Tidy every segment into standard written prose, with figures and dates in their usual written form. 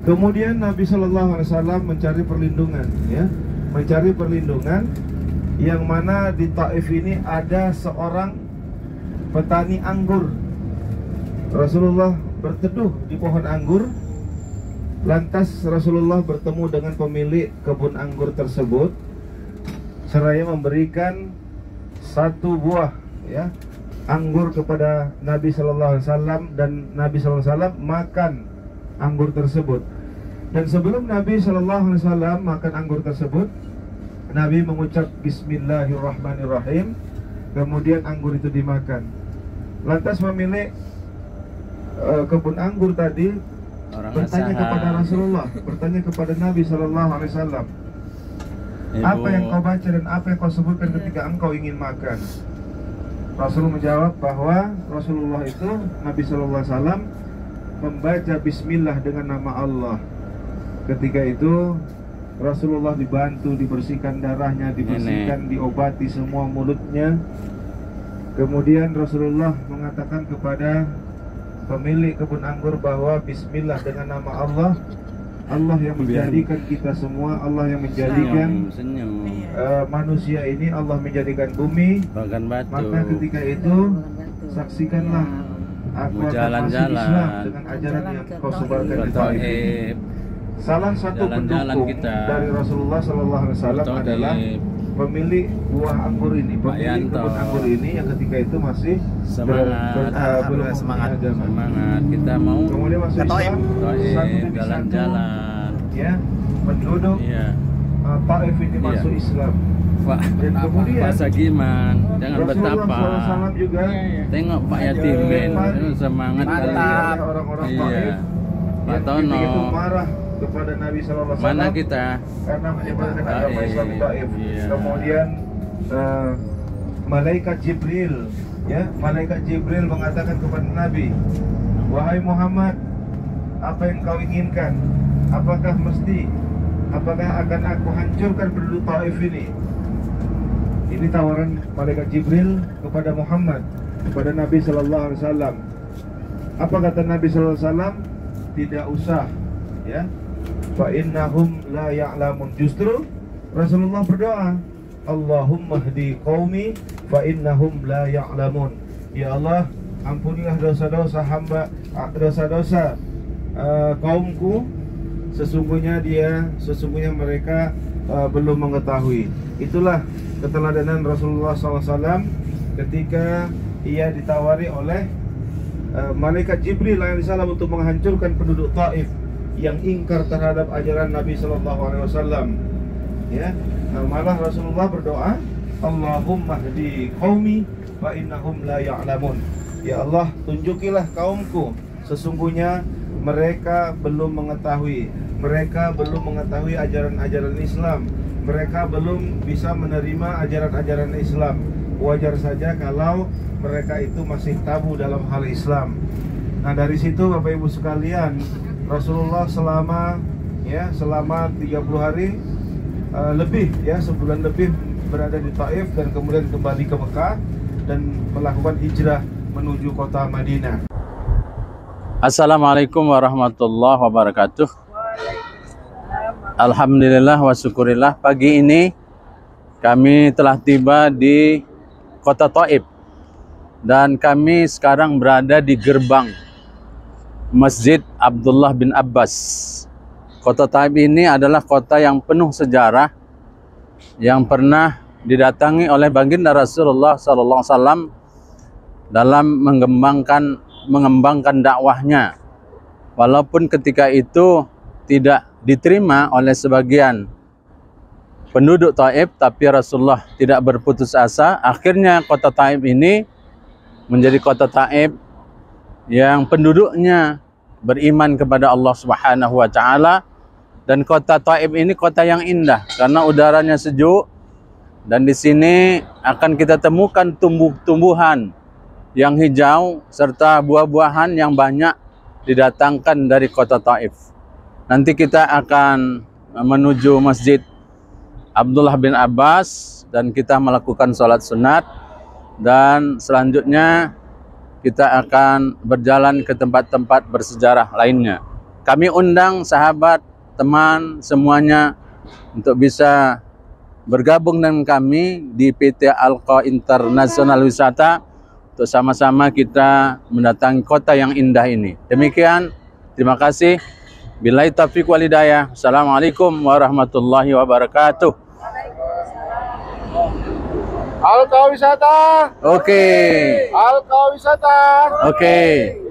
Kemudian Nabi Shallallahu Alaihi Wasallam mencari perlindungan, ya, mencari perlindungan, yang mana di Taif ini ada seorang petani anggur. Rasulullah berteduh di pohon anggur. Lantas Rasulullah bertemu dengan pemilik kebun anggur tersebut, seraya memberikan satu buah, ya, anggur kepada Nabi Shallallahu Alaihi Wasallam, dan Nabi Shallallahu Alaihi Wasallam makan anggur tersebut. Dan sebelum Nabi Shallallahu Alaihi Wasallam makan anggur tersebut, Nabi mengucap Bismillahirrahmanirrahim. Kemudian anggur itu dimakan. Lantas pemilik kebun anggur tadi bertanya kepada Rasulullah, bertanya kepada Nabi Shallallahu Alaihi Wasallam, apa yang kau baca dan apa yang kau sebutkan ketika engkau ingin makan? Rasul menjawab bahwa Rasulullah itu, Nabi Shallallahu Alaihi Wasallam, membaca Bismillah dengan nama Allah. Ketika itu Rasulullah dibantu, dibersihkan darahnya, dibersihkan, diobati semua mulutnya. Kemudian Rasulullah mengatakan kepada pemilik kebun anggur bahwa Bismillah dengan nama Allah. Allah yang menjadikan kita semua, Allah yang menjadikan manusia ini, Allah menjadikan bumi. Maka ketika itu saksikanlah aku akan masuk Islam dengan ajaran yang kau sebarkan di Taif. Salah satu pendukung dari Rasulullah Sallallahu Alaihi Wasallam adalah pemilik buah anggur ini, pemilik kebun anggur ini, yang ketika itu masih belum semangat. Kita mau kemudian masuk Islam, jalan-jalan, ya, penduduk Taif ini masuk Islam. Dan kemudian Pak Sagiman, jangan betapa juga tengok Pak Yatimin, semangat kali. Orang-orang Taif Pak Tono itu marah kepada Nabi Sallallahu Alaihi Wasallam. Mana kita? Karena menyebarkan agama Islam di Taif. Kemudian malaikat Jibril, ya, malaikat Jibril mengatakan kepada Nabi, wahai Muhammad, apa yang kau inginkan? Apakah akan aku hancurkan penduduk Taif ini? Ini tawaran malaikat Jibril kepada Muhammad, kepada Nabi Sallallahu Alaihi Wasallam. Apa kata Nabi Sallallahu Alaihi Wasallam? Tidak usah, ya. Fa innahum la ya'lamun. Justru Rasulullah berdoa, Allahumma hdi qaumi fa innahum la ya'lamun. Ya Allah, ampunilah dosa-dosa hamba, dosa-dosa kaumku. Sesungguhnya mereka belum mengetahui. Itulah keteladanan Rasulullah SAW ketika ia ditawari oleh malaikat Jibril alaihissalam untuk menghancurkan penduduk Taif yang ingkar terhadap ajaran Nabi Sallallahu Alaihi Wasallam. Ya, malah Rasulullah berdoa, Allahumma hdi qaumi fa innahum la ya'lamun. Ya Allah, tunjukilah kaumku, sesungguhnya mereka belum mengetahui. Mereka belum mengetahui ajaran-ajaran Islam. Mereka belum bisa menerima ajaran-ajaran Islam. Wajar saja kalau mereka itu masih tabu dalam hal Islam. Nah, dari situ Bapak Ibu sekalian, Rasulullah selama 30 hari lebih, ya, sebulan lebih berada di Taif dan kemudian kembali ke Mekah dan melakukan hijrah menuju kota Madinah. Assalamualaikum warahmatullahi wabarakatuh. Alhamdulillah wa syukurillah, pagi ini kami telah tiba di kota Taif dan kami sekarang berada di gerbang Masjid Abdullah bin Abbas. Kota Taif ini adalah kota yang penuh sejarah yang pernah didatangi oleh baginda Rasulullah SAW dalam mengembangkan dakwahnya. Walaupun ketika itu tidak diterima oleh sebagian penduduk Taif, tapi Rasulullah tidak berputus asa. Akhirnya kota Taif ini menjadi kota Taif yang penduduknya beriman kepada Allah Subhanahu wa Ta'ala. Dan kota Taif ini kota yang indah karena udaranya sejuk, dan di sini akan kita temukan tumbuh-tumbuhan yang hijau serta buah-buahan yang banyak didatangkan dari kota Taif. Nanti kita akan menuju Masjid Abdullah bin Abbas dan kita melakukan sholat sunat, dan selanjutnya kita akan berjalan ke tempat-tempat bersejarah lainnya. kami undang sahabat, teman semuanya untuk bisa bergabung dengan kami di PT Alqa International Wisata untuk sama-sama kita mendatangi kota yang indah ini. Demikian, terima kasih. Billahi taufiq wal hidayah. Assalamualaikum warahmatullahi wabarakatuh. Alqa Wisata. Oke. Alqa Wisata. Oke.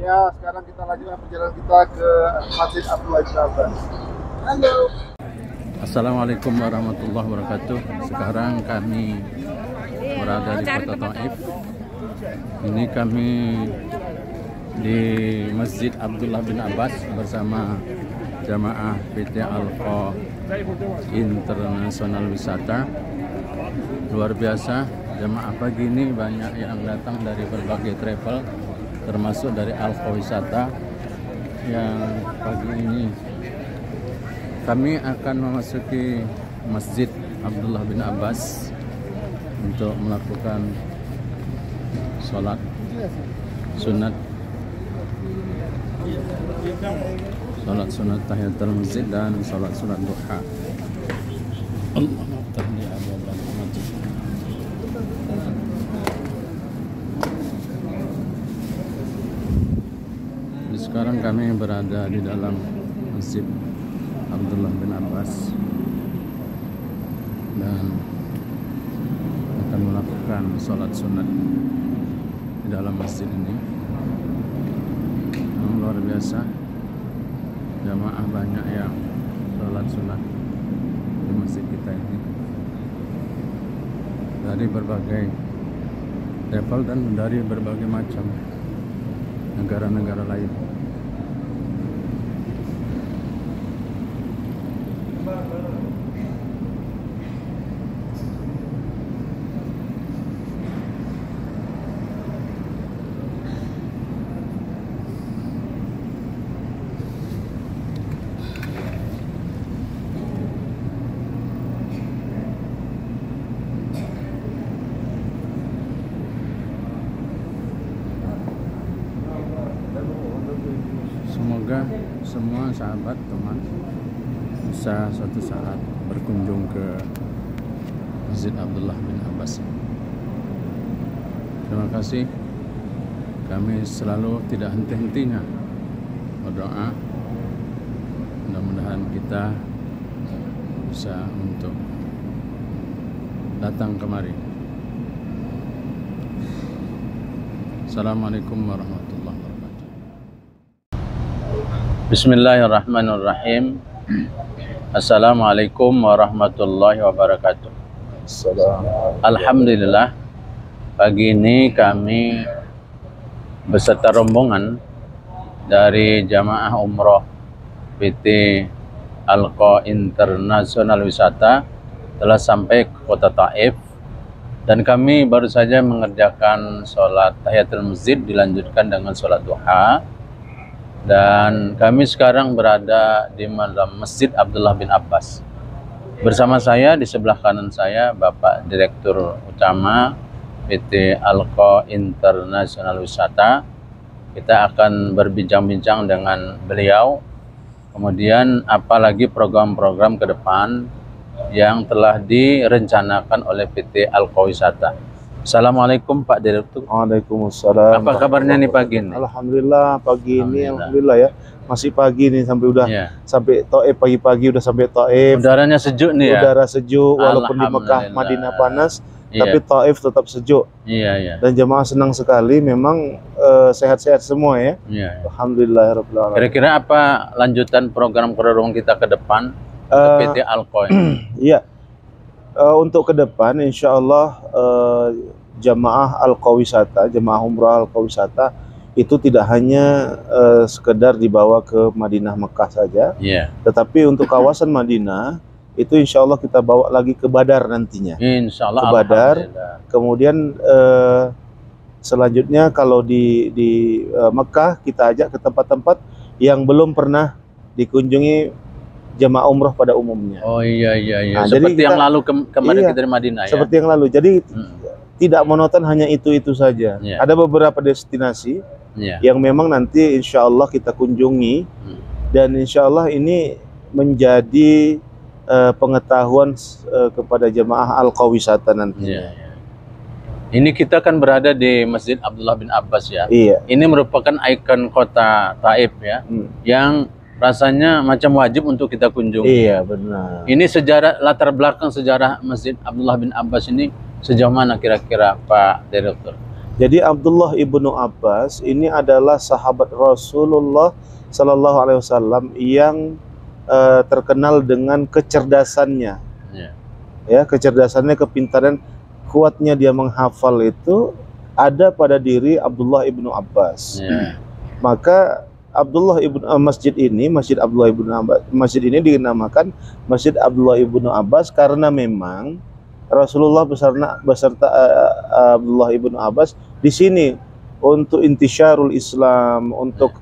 Ya, sekarang kita lanjutkan perjalanan kita ke Masjid Abdullah bin Abbas. Halo. Assalamualaikum warahmatullahi wabarakatuh. Sekarang kami berada di kota Taif. Ini kami di Masjid Abdullah bin Abbas bersama jamaah PT Alqa International Wisata. Luar biasa, jamaah pagi ini banyak yang datang dari berbagai travel, termasuk dari Alqa Wisata. Yang pagi ini kami akan memasuki Masjid Abdullah bin Abbas untuk melakukan sholat sunat tahiyatul masjid dan sholat sunat duha. Allahumma tahdi abwabal masjid. Sekarang kami berada di dalam Masjid Abdullah bin Abbas dan akan melakukan sholat sunat di dalam masjid ini. Yang luar biasa, jamaah banyak yang sholat sunat di masjid kita ini dari berbagai travel dan dari berbagai macam negara-negara lain. Semoga semua sahabat teman bisa suatu saat berkunjung ke Masjid Abdullah bin Abbas. Terima kasih. Kami selalu tidak henti-hentinya berdoa. Mudah-mudahan kita bisa untuk datang kemari. Assalamualaikum warahmatullahi wabarakatuh. Bismillahirrahmanirrahim. Assalamualaikum warahmatullahi wabarakatuh. Alhamdulillah, pagi ini kami beserta rombongan dari jamaah umroh PT Alqa International Wisata telah sampai ke kota Taif, dan kami baru saja mengerjakan sholat tahiyatul masjid dilanjutkan dengan sholat duha. Dan kami sekarang berada di dalam Masjid Abdullah bin Abbas. Bersama saya, di sebelah kanan saya, Bapak Direktur Utama PT Alqa International Wisata. Kita akan berbincang-bincang dengan beliau. Kemudian apalagi program-program ke depan yang telah direncanakan oleh PT Alqa Wisata. Assalamualaikum Pak Direktur. Waalaikumsalam. Apa kabarnya nih pagi ini? Alhamdulillah pagi ini, alhamdulillah ya. Masih pagi nih, sampai udah sampai Taif, pagi-pagi udah sampai Taif. Udaranya sejuk nih ya. Udara sejuk, walaupun di Mekah Madinah panas, tapi Taif tetap sejuk. Dan jemaah senang sekali, memang sehat-sehat semua ya. Alhamdulillah. Kira-kira apa lanjutan program kita ke depan PT Alqa? Iya. Untuk ke depan, insya Allah jamaah Alqa Wisata, jamaah umrah Alqa Wisata itu tidak hanya sekedar dibawa ke Madinah Mekah saja, tetapi untuk kawasan Madinah itu insya Allah kita bawa lagi ke Badar nantinya. Insya Allah. Ke Badar. Kemudian selanjutnya kalau di Mekah kita ajak ke tempat-tempat yang belum pernah dikunjungi jamaah umroh pada umumnya. Oh iya. Nah, seperti yang lalu kemarin kita dari Madinah ya. Seperti yang lalu. Jadi tidak monoton hanya itu saja. Ada beberapa destinasi yang memang nanti insya Allah kita kunjungi Dan insya Allah ini menjadi pengetahuan kepada jemaah Al-Qawisata nanti. Ya. Ini kita kan berada di Masjid Abdullah bin Abbas ya. Iya. Ini merupakan ikon kota Taif ya, yang rasanya macam wajib untuk kita kunjungi. Iya, benar. Ini sejarah, latar belakang sejarah Masjid Abdullah bin Abbas ini sejauh mana kira-kira Pak Direktur? Jadi Abdullah ibnu Abbas ini adalah sahabat Rasulullah Sallallahu Alaihi Wasallam yang terkenal dengan kecerdasannya. Ya, kecerdasannya, kepintaran, kuatnya dia menghafal itu ada pada diri Abdullah ibnu Abbas. Maka Abdullah ibnu Masjid Abdullah ibnu Abbas, masjid ini dinamakan Masjid Abdullah ibnu Abbas karena memang Rasulullah beserta Abdullah ibnu Abbas di sini untuk intisyarul Islam, untuk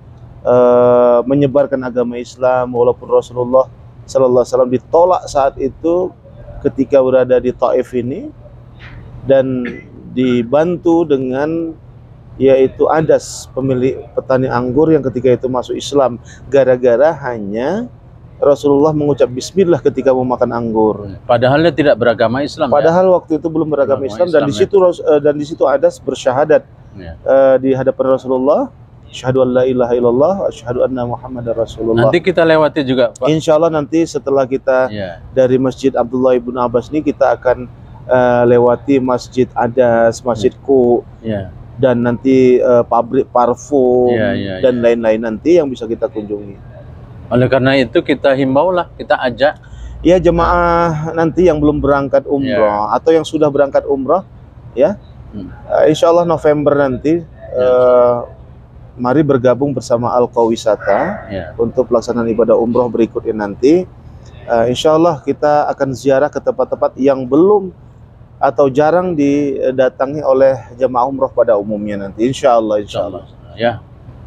menyebarkan agama Islam, walaupun Rasulullah Sallallahu Alaihi Wasallam ditolak saat itu ketika berada di Taif ini, dan dibantu dengan yaitu Adas, pemilik petani anggur yang ketika itu masuk Islam gara-gara hanya Rasulullah mengucap bismillah ketika mau makan anggur. Padahal dia tidak beragama Islam. Padahal waktu itu belum beragama Islam, dan di situ Adas bersyahadat di hadapan Rasulullah, asyhadu an la ilaha illallah, asyhadu anna Muhammadar Rasulullah. Nanti kita lewati juga, Pak. Insya Allah nanti setelah kita dari Masjid Abdullah ibnu Abbas ini kita akan lewati Masjid Adas, Masjid Ku, dan nanti pabrik parfum dan lain-lain nanti yang bisa kita kunjungi. Oleh karena itu kita himbaulah, kita ajak ya jemaah nanti yang belum berangkat umroh atau yang sudah berangkat umroh ya, insya Allah November nanti mari bergabung bersama Al-Qawisata untuk pelaksanaan ibadah umroh berikutnya nanti. Insya Allah kita akan ziarah ke tempat-tempat yang belum atau jarang didatangi oleh jemaah umroh pada umumnya nanti. Insya Allah. Ya,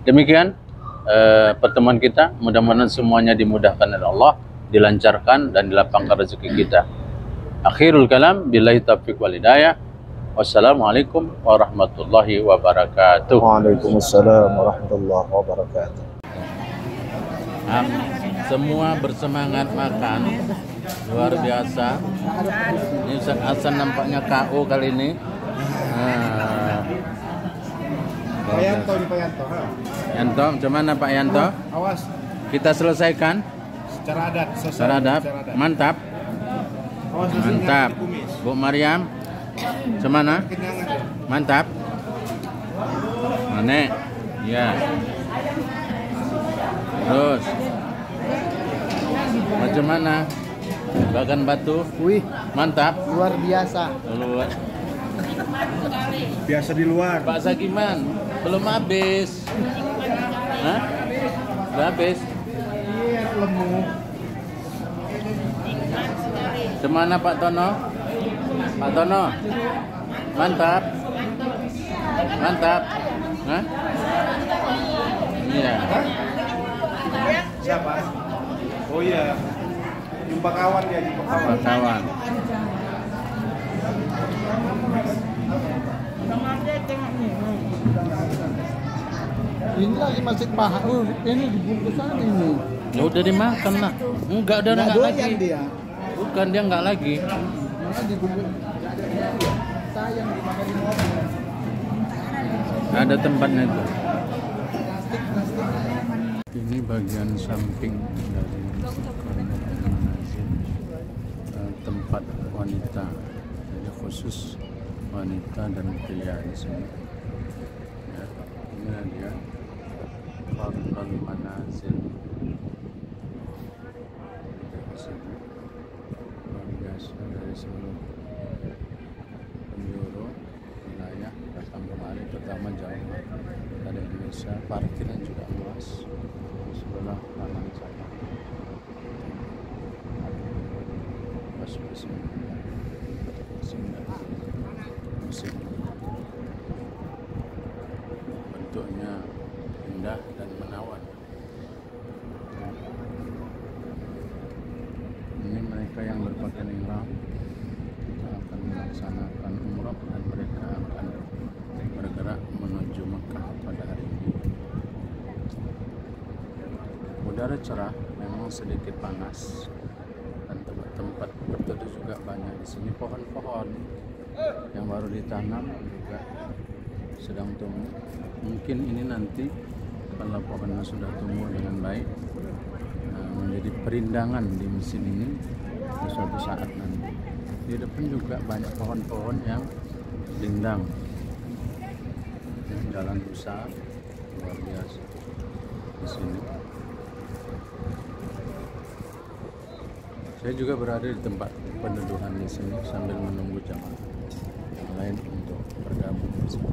demikian pertemuan kita. Mudah-mudahan semuanya dimudahkan oleh Allah, dilancarkan dan dilapangkan rezeki kita. Akhirul kalam, billahi taufiq wal hidayah. Wassalamualaikum warahmatullahi wabarakatuh. Waalaikumsalam warahmatullahi wabarakatuh. Semua bersemangat makan, luar biasa. Ini Ustaz Hasan nampaknya KO kali ini. Pak Yanto di Pak Yanto. Yanto, macam mana Pak Yanto? Awas. Kita selesaikan Secara adat. secara adat. Mantap. Mantap. Bu Maryam, macam mana? Mantap. Mana? Ya. Terus macam mana? Bagan batu? Wih, mantap. luar biasa. Luar. Biasa di luar. Pak Sakiman, belum habis. Hah? Belum habis? Iya, lemu. Cemana Pak Tono? Pak Tono, mantap. Mantap. Hah? Iya. Siapa? Oh iya. Jumpa kawan ya, jumpa kawan. Pak kawan. Ini lagi masih paha. Ini dibungkusan ini. Ya udah dimakan lah. Enggak, udah enggak lagi. Dia. Bukan, dia enggak lagi. Malah dibungkus. Sayang dimakan di mobil. Ada tempatnya itu. Ini bagian samping dari tempat wanita, jadi khusus wanita dan pria di sini. Ya, ini dia Fardul Manazil. Luar biasa dari seluruh penjuru wilayah datang kemari, terutama Jawa dari Indonesia. Parkirnya juga luas sebelah kanan sana. Bentuknya indah dan menawan. Ini mereka yang berpakaian ihram akan melaksanakan umrah dan mereka akan bergerak menuju Mekah pada hari ini. udara cerah, memang sedikit panas, dan tempat-tempat berteduh juga banyak di sini. Pohon-pohon yang baru ditanam juga sedang tumbuh. Mungkin ini nanti kalau pohonnya sudah tumbuh dengan baik, menjadi perindangan di masjid ini di suatu saat nanti. Di depan juga banyak pohon-pohon yang rindang. Jalan besar luar biasa di sini. Saya juga berada di tempat pendudukan di sini sambil menunggu jamaah yang lain untuk bergabung bersama.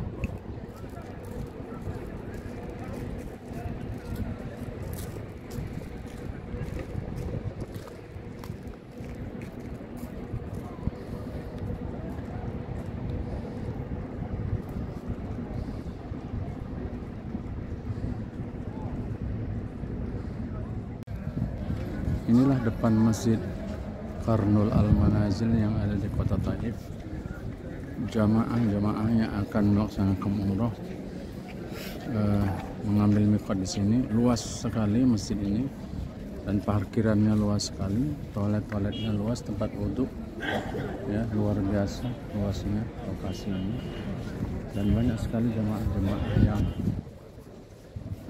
Inilah depan Masjid Qarnul Al-Manazil yang ada di kota Taif. Jamaah yang akan melaksanakan umroh mengambil miqat di sini. Luas sekali masjid ini dan parkirannya luas sekali, toiletnya luas, tempat wudhu ya luar biasa luasnya lokasi ini, dan banyak sekali jamaah yang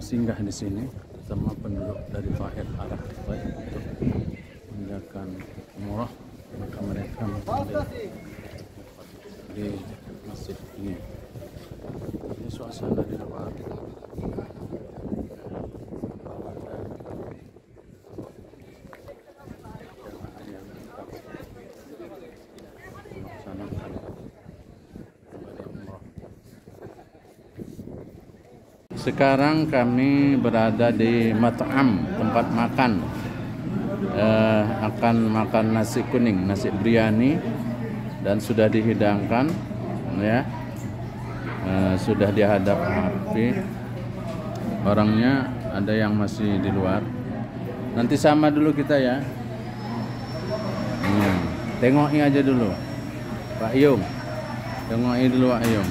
singgah di sini, terutama penduduk dari Taif arah Taif untuk menjalankan umrah. Maka mereka mengambil di masjid ini. Ini suasana di luar. Sekarang kami berada di mat'am, tempat makan. Akan makan nasi kuning, nasi biryani, dan sudah dihidangkan ya. Sudah dihadap api. Orangnya ada yang masih di luar. Nanti sama dulu kita ya. Tengoki aja dulu Pak Yung. Tengoki dulu Pak Yung.